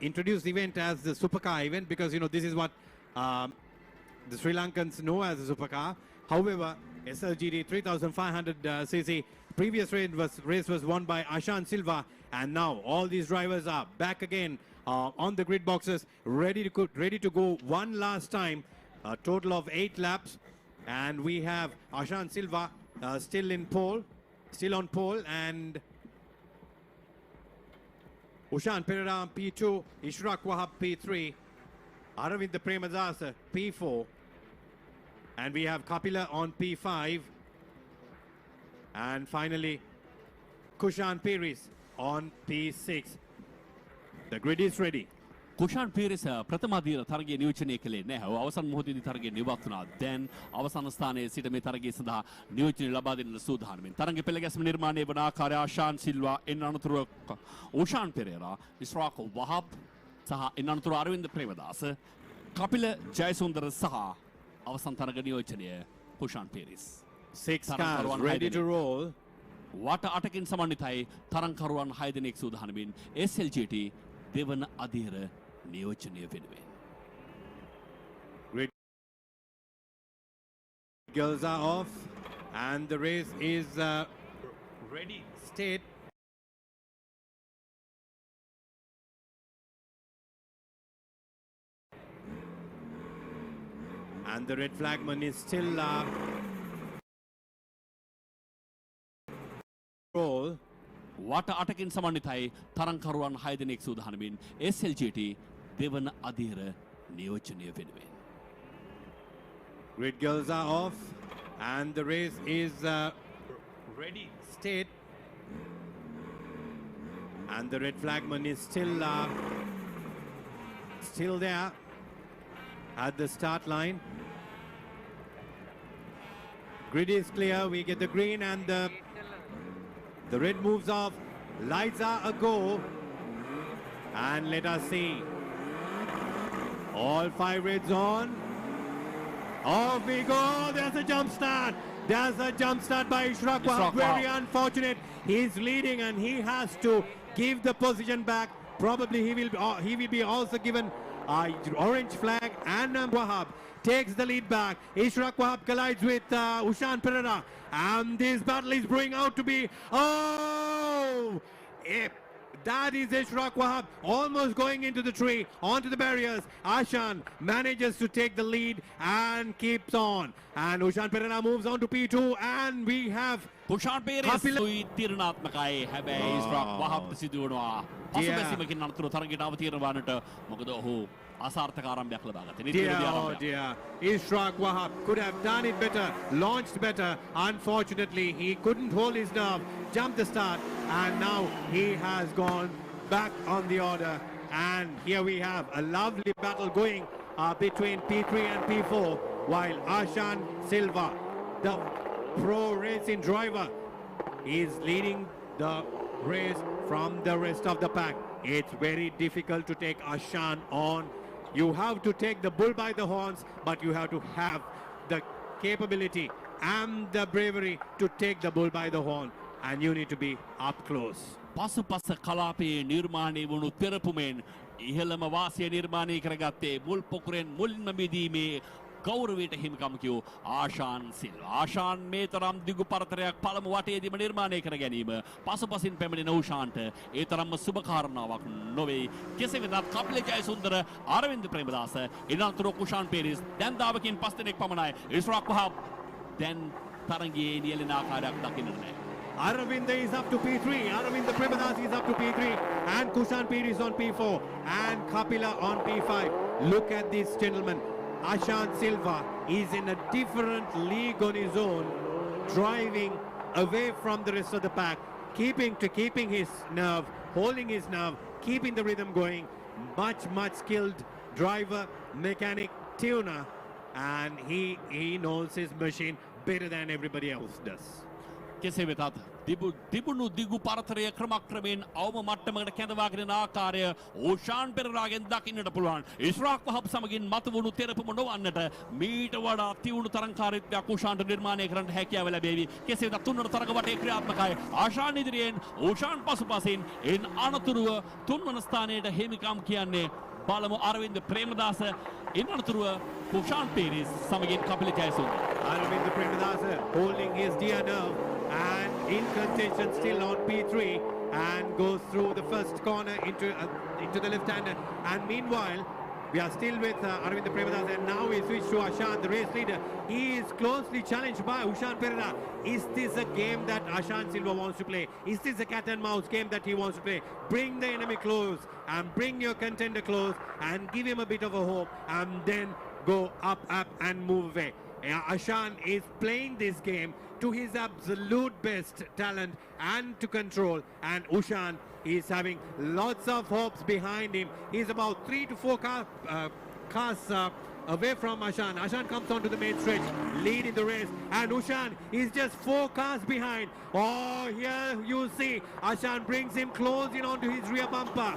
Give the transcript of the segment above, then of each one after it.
introduced the event as the supercar event because this is what the Sri Lankans know as a supercar. However, SLGT 3500 cc previous race was won by Ashan Silva, and now all these drivers are back again on the grid boxes, ready to go one last time. A total of 8 laps, and we have Ashan Silva still on pole, and Ushan Pereira P2, Ishraq Wahab P3, Aravind Premadasa P4, and we have Kapila on P5, and finally Kushan Piris on P6. The grid is ready. Kushan Peiris ප්‍රථම අධීර තරගයේ නියෝජනය කළේ නැහැ. අවසන් මොහොතේදී තරගය නිවත් වුණා. දැන් අවසන් ස්ථානයේ සිට මේ තරගය සඳහා නියෝජනය ලබා දෙන්න සූදානම්. තරගයේ පෙළ ගැස්ම නිර්මාණය වන ආකාරය ආශාන් සිල්වා එන්න අනතුරු උෂාන් පෙරේරා, ඉස්රාක් වහබ් සහ එන්න අනතුරු අරවින්ද ප්‍රේමදාස, කපිල ජයසුන්දර සහ අවසන් තරග නියෝජනය Kushan Peiris. 6 cars ready to roll. වට 8කින් සමන්විතයි තරංකරුවන් 6 දෙනෙක් සූදානමින් SLGT දෙවන අධීර නියෝජනය වෙනුවෙන්. Girls are off and the race is ready state. And the red flagman is still roll. වට 8කින් සමන්විතයි තරංකරුවන් 6 දෙනෙක් සූදානමින් SLGT දෙවන අධීර නියෝජනය වෙනුවෙන්. Grid girls are off and the race is ready state. And the red flagman is still there at the start line. Grid is clear. We get the green and the red moves off. Lights are a go. And let us see. All 5 reds on. Off we go. There's a jump start. There's a jump start by Ishraq Wahab. Very unfortunate. He's leading and he has to give the position back. Probably he will be also given orange flag, and Wahab takes the lead back. Ishraq Wahab collides with Ushan Pereira, and this battle is brewing out to be, that is Ishraq Wahab almost going into the tree, onto the barriers. Ashan manages to take the lead and keeps on. And Ushan Pereira moves on to P2, and we have Kushan Peiris තීරණාත්මකයි. හැබැයි ඉස්රාක් වහබ් සිදු වෙනවා. පසුබැසීමකින් අනතුරු තරගයට අවතීර්ණ වන්නට මොකද ඔහු අසාර්ථක ආරම්භයක් ලබා ගත්තා. Oh dear. Ishraq Wahab could have done it better, launched better. Unfortunately, he couldn't hold his nerve, jumped the start, and now he has gone back on the order. And here we have a lovely battle going between P3 and P4, while Ashan Silva, the pro racing driver, is leading the race from the rest of the pack. It's very difficult to take Ashan on. You have to take the bull by the horns, but you have to have the capability and the bravery to take the bull by the horn, and you need to be up close. පසුපස කලාපයේ නිර්මාණය වුණු තෙරපුමෙන් ඉහළම වාසිය නිර්මාණය කරගත්තේ මුල් පොකුරෙන් මුලින්ම මිදීමේ ගෞරවයට හිමිකම් කියූ ආශාන් සිල්වා. ආශාන් මේ තරම් දිගු පරතරයක් පළමු වටේදීම නිර්මාණය කර ගැනීම පසුපසින් පැමිණෙන උෂාන්ට ඒ තරම්ම සුබ කාරණාවක් නොවේ. කෙසේ වෙතත් කපිල ජයසුන්දර, අරවින්ද ප්‍රේමදාස, ඉනතුරු කුෂාන් පීරිස් දැන් දාවකින් 5 දෙනෙක් පමණයි. ඉස්රාක් වහබ් දැන් තරගයේ නියැලෙන ආකාරයක් දකින්න නැහැ. Aravinda is up to P3, Aravinda Premadasi is up to P3, and Kushan Piri is on P4, and Kapila on P5. Look at this gentleman. Ashan Silva is in a different league on his own, driving away from the rest of the pack, keeping his nerve, holding his nerve, keeping the rhythm going. Much skilled driver, mechanic, tuner, and he knows his machine better than everybody else does. කෙසේ වෙතත් තිබුණු දිගු පරතරය ක්‍රමක්‍රමයෙන් අවම මට්ටමකට කැඳවාගෙන යන ආකාරය ඕෂාන් පෙරේරාගෙන් දකින්නට පුළුවන්. ඉස්රාක් වහබ් සමගින් මතුවුණු තෙරපම නොවන්නට මීට වඩා තියුණු තරංකාරීත්වයක් ඕෂාන්ට නිර්මාණය කරන්නට හැකියාව ලැබේවි. කෙසේද තුන්වන තරග වටේ ක්‍රියාත්මකයි. ආශාන් ඉදිරියෙන් ඕෂාන් පසුපසින් එන් අනතුරුව තුන්වන ස්ථානයට හිමිකම් කියන්නේ බලමු අරවින්ද ප්‍රේමදාස එන් අනතුරුව කුෂාන් පීරිස් සමගින් Kapila Jayasuriya. Arvind Premadasa holding his dear nerve and in contention still on P3 and goes through the first corner into the left-hander. And meanwhile, we are still with Arvind Premadasa, and now we switch to Ashan, the race leader. He is closely challenged by Ushan Pereira. Is this a game that Ashan Silva wants to play? Is this a cat and mouse game that he wants to play? Bring the enemy close and bring your contender close and give him a bit of a hope and then go up and move away. Ashan is playing this game to his absolute best talent and to control, and Ushan is having lots of hopes behind him. He's about 3 to 4 cars away from Ashan. Ashan comes onto the main stretch, leading the race, and Ushan is just 4 cars behind. Oh, here you see Ashan brings him close in onto his rear bumper.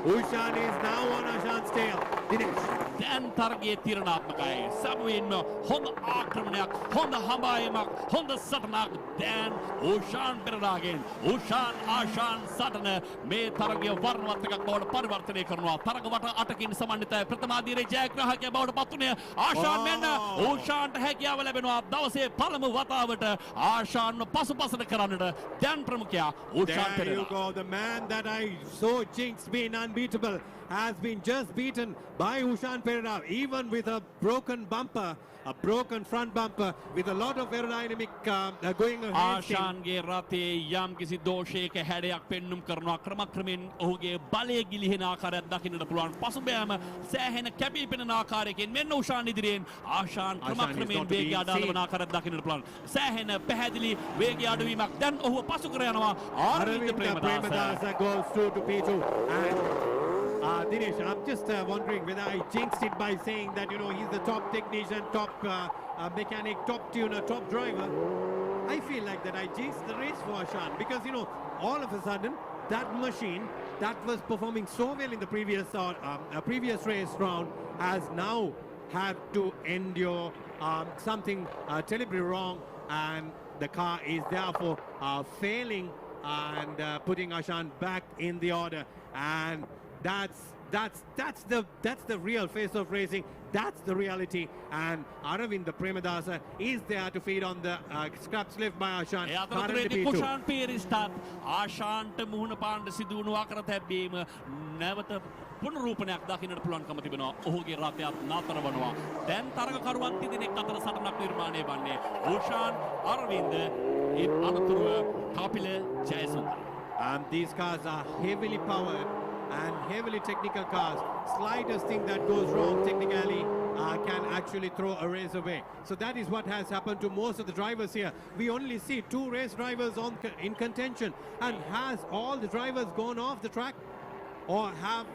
Ushan is now on Ashan's tail. Dinesh. දැන් තරගයේ තීරණාත්මකයි. සමුවෙන්ම හොඳ ආක්‍රමණයක්, හොඳ හඹායමක්, හොඳ සටනක් දැන් ඕෂාන් පෙරේරාගෙන්. ඕෂාන් ආශාන් සටන මේ තරගය වර්ණවත් එකක් බවට පරිවර්තනය කරනවා. තරග වට 8කින් සමන්විතයි. ප්‍රථමාදීරේ ජයග්‍රාහකයා බවට පත් වුණේ ආශාන් මෙන්න ඕෂාන්ට හැකියාව ලැබෙනවා. දවසේ පළමු වතාවට ආශාන්ව පසුපසට කරන්නට දැන් ප්‍රමුඛයා ඕෂාන් There you Perera. go, the man that I so jinxed being unbeatable has been just beaten by Ushan Pereira, even with a broken bumper, a broken front bumper, with a lot of aerodynamic going ahead. ආශාන්ගේ රථයේ යම් කිසි දෝෂයක හැඩයක් පෙන්눔 කරනවා. ක්‍රමක්‍රමයෙන් ඔහුගේ බලය ගිලිහෙන ආකාරයක් දකින්නට පුළුවන්. පසුබෑම සෑහෙන කැපී පෙනෙන ආකාරයකින් මෙන්න උෂාන් ඉදිරියෙන් ආශාන් ක්‍රමක්‍රමයෙන් වේගය අඩාල වන ආකාරයක් දකින්නට පුළුවන්. සෑහෙන පැහැදිලි වේගය අඩුවීමක් දැන් ඔහුව පසු කර යනවා. ආරවින්ද Premadasa goes through to P2, and Dinesh, I'm just wondering whether I jinxed it by saying that, you know, he's the top technician, top mechanic, top tuner, top driver. I feel like that I jinxed the race for Ashan because, you know, all of a sudden that machine that was performing so well in the previous race round has now had to endure something terribly wrong, and the car is therefore failing and putting Ashan back in the order. And that's the real face of racing. That's the reality. And Aravind Premadasa is there to feed on the scraps left by Ashan. Kushan පීරිස්ටත් ආශාන්ට මුහුණ පාන්න සිදු වුණු අකර තැබීම නැවත පුනරූපණයක් දකින්නට පුළුවන්කම තිබෙනවා. ඔහුගේ රථයත් නතර වනවා. දැන් තරගකරුවන් දෙදෙනෙක් අතර සටනක් නිර්මාණය වන්නේ ඕෂාන් අරවින්ද අනතුරුව Kapila Jayasuriya. And these cars are heavily powered and heavily technical cars. Slightest thing that goes wrong technically can actually throw a race away. So that is what has happened to most of the drivers here. We only see 2 race drivers in contention. And has all the drivers gone off the track? Or have...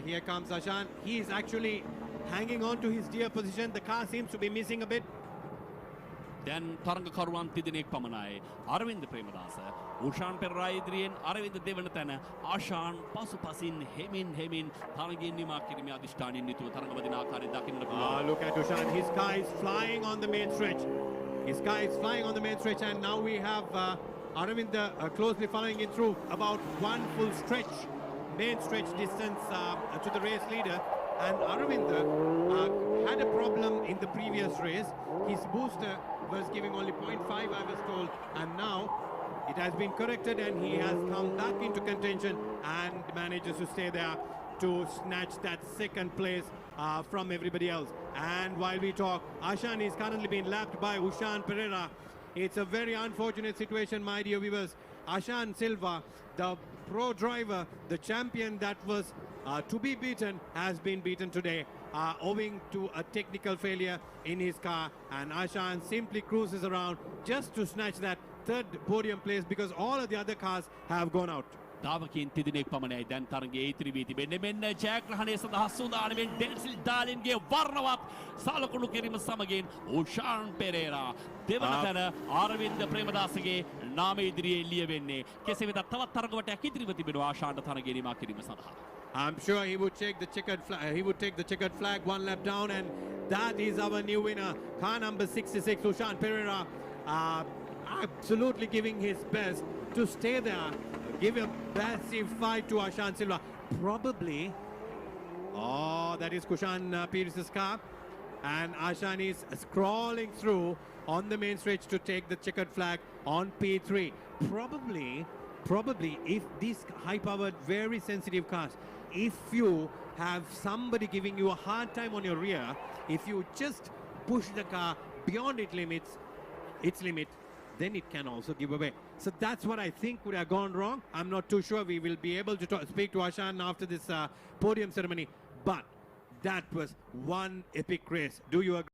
here comes Ashan. He is actually hanging on to his dear position. The car seems to be missing a bit. දැන් තරගකරුවන් තිදෙනෙක් පමණයි. අරවින්ද ප්‍රේමදාස උෂාන් පෙරේරා ඉදිරියෙන් අරවින්ද දෙවන තැන ආශාන් පසුපසින් හෙමින් තරගයෙන් නිමා කිරීමේ අධිෂ්ඨානයෙන් යුතුව තරග වදින ආකාරය දකින්නට පුළුවන්. Look at Ushan. His car is flying on the main stretch. His car is flying on the main stretch, and now we have Aravind closely following it through about 1 full stretch, main stretch distance to the race leader. And Aravind had a problem in the previous race. His booster was giving only 0.5, I was told, and now it has been corrected and he has come back into contention and manages to stay there to snatch that second place from everybody else. And while we talk, Ashan is currently being lapped by Ushan Pereira. It's a very unfortunate situation, my dear viewers. Ashan Silva, the pro driver, the champion that was to be beaten, has been beaten today owing to a technical failure in his car, and Ashan simply cruises around just to snatch that 3rd podium place because all of the other cars have gone out. ධාවකයන් තිදෙනෙක් පමණයි දැන් තරගයේ ඉතිරි වී තිබෙන්නේ. මෙන්න ජයග්‍රහණය සඳහා සූදානම්ෙන් Denzil ඩාලින්ගේ වර්ණවත් සලකුණු කිරීම සමගින් උෂාන් පෙරේරා දෙවන තැන ආරවින්ද ප්‍රේමදාසගේ නාමය ඉදිරියේ ලියවෙන්නේ. කෙසේ වෙතත් තවත් තරගවටයක් ඉදිරිව තිබෙනවා ආශාන්ට තරගය නිමා කිරීම සඳහා. I'm sure he would take the checkered flag. He would take the checkered flag one lap down, and that is our new winner, car number 66, Ushan Pereira, absolutely giving his best to stay there, give a massive fight to Ashan Silva. Probably, that is Kushan Pires' car, and Ashan is scrolling through on the main stretch to take the checkered flag on P3. Probably, if these high-powered, very sensitive cars, if you have somebody giving you a hard time on your rear, if you just push the car beyond its limit, then it can also give away. So that's what I think would have gone wrong. I'm not too sure. We will be able to speak to Ashan after this podium ceremony. But that was one epic race. Do you agree?